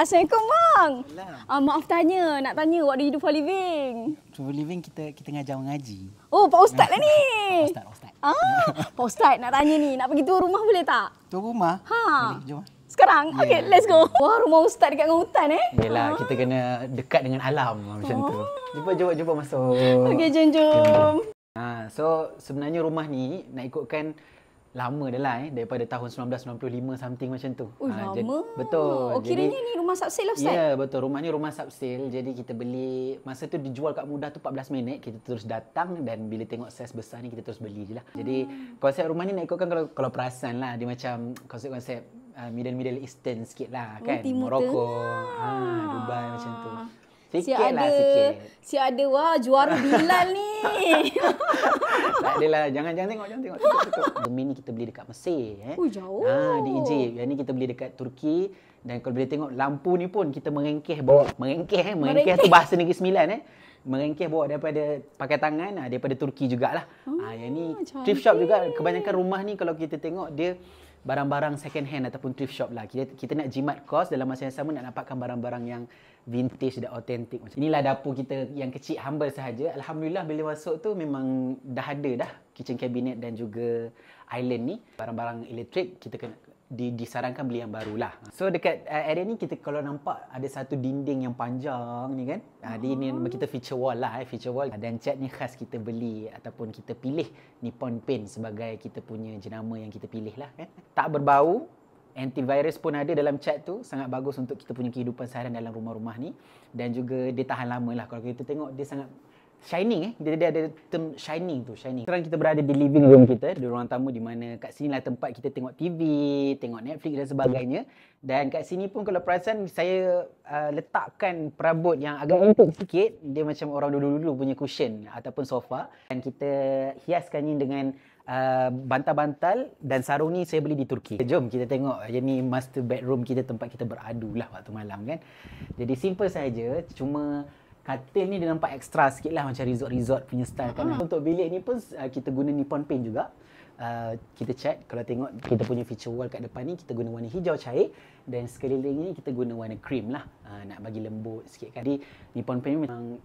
Assalamualaikum bang. Alah. Maaf nak tanya what do you do for living? For living kita ngajar mengaji. Oh, Pak Ustaz lah ni. Pak Ustaz. Pak Ustaz nak tanya ni, nak pergi tu rumah boleh tak? Tu rumah? Ha. Boleh, jom. Sekarang? Yeah. Okay, let's go. Wah, rumah Ustaz dekat dengan hutan Yelah, kita kena dekat dengan alam macam tu. Jumpa masuk. Okay, jom. So sebenarnya rumah ni nak ikutkan lama dah lah daripada tahun 1995 something macam tu. Lama. Betul. Oh, kiranya ni rumah subsale lah Ustaz? Ya, betul. Rumah ni rumah subsale. Jadi kita beli, masa tu dijual kat Mudah tu 14 minit. Kita terus datang dan bila tengok saiz besar ni kita terus beli je lah. Jadi konsep rumah ni nak ikutkan kalau perasan lah. Dia macam konsep-konsep Middle Eastern sikit lah kan. Morocco, Dubai macam tu. Sikit. Si ada wah juara Bilal ni. Tak adalah, jangan tengok. Tutup. Demi ni kita beli dekat Mesir Jauh. Di Egypt. Yang ni kita beli dekat Turki. Dan kalau boleh tengok lampu ni pun kita merengkeh bawa. Merengkeh tu bahasa Negeri Sembilan merengkeh bawa daripada pakai tangan daripada Turki jugalah. Yang ni thrift shop juga. Kebanyakan rumah ni kalau kita tengok dia barang-barang second hand ataupun thrift shop lah. Kita nak jimat kos, dalam masa yang sama nak dapatkan barang-barang yang vintage dan autentik. Inilah dapur kita yang kecil, humble sahaja. Alhamdulillah bila masuk tu memang dah ada kitchen cabinet dan juga island ni. Barang-barang elektrik kita kena disarankan beli yang barulah. So dekat area ni kita kalau nampak ada satu dinding yang panjang ni kan. Ini kita feature wall lah, feature wall. Dan cat ni khas kita beli ataupun kita pilih Nippon Paint sebagai kita punya jenama yang kita pilih lah kan. Tak berbau, antivirus pun ada dalam cat tu, sangat bagus untuk kita punya kehidupan seharian dalam rumah-rumah ni. Dan juga dia tahan lama lah. Kalau kita tengok dia sangat shining dia ada term shining. Sekarang kita berada di living room kita, di ruang tamu di mana kat sini lah tempat kita tengok TV, tengok Netflix dan sebagainya. Dan kat sini pun kalau perasan saya letakkan perabot yang agak antik sikit. Dia macam orang dulu-dulu punya cushion ataupun sofa. Dan kita hiaskannya dengan bantal-bantal dan sarung ni saya beli di Turki. Jom kita tengok. Yang ni master bedroom kita, tempat kita beradu lah waktu malam kan. Jadi simple saja, cuma katil ni dia nampak ekstra sikit lah macam resort punya style kan. Untuk bilik ni pun kita guna Nippon Paint juga. Kita cat, kalau tengok kita punya feature wall kat depan ni kita guna warna hijau cair dan sekeliling ni kita guna warna cream lah. Nak bagi lembut sikit kan. Jadi Nippon Paint memang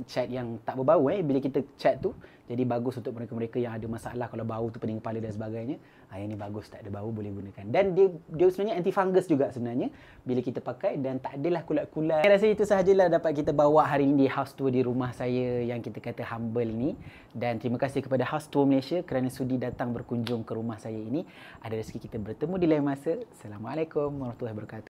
cat yang tak berbau bila kita cat tu. Jadi bagus untuk mereka-mereka yang ada masalah kalau bau tu pening kepala dan sebagainya. Yang ni bagus, tak ada bau, boleh gunakan. Dan dia sebenarnya anti fungus juga sebenarnya bila kita pakai dan tak adalah kulat-kulat. Saya rasa itu sahajalah dapat kita bawa hari ini di house tour di rumah saya yang kita kata humble ni. Dan terima kasih kepada House Tour Malaysia kerana sudi datang berkunjung ke rumah saya ini. Ada rezeki kita bertemu di lain masa. Assalamualaikum warahmatullahi wabarakatuh.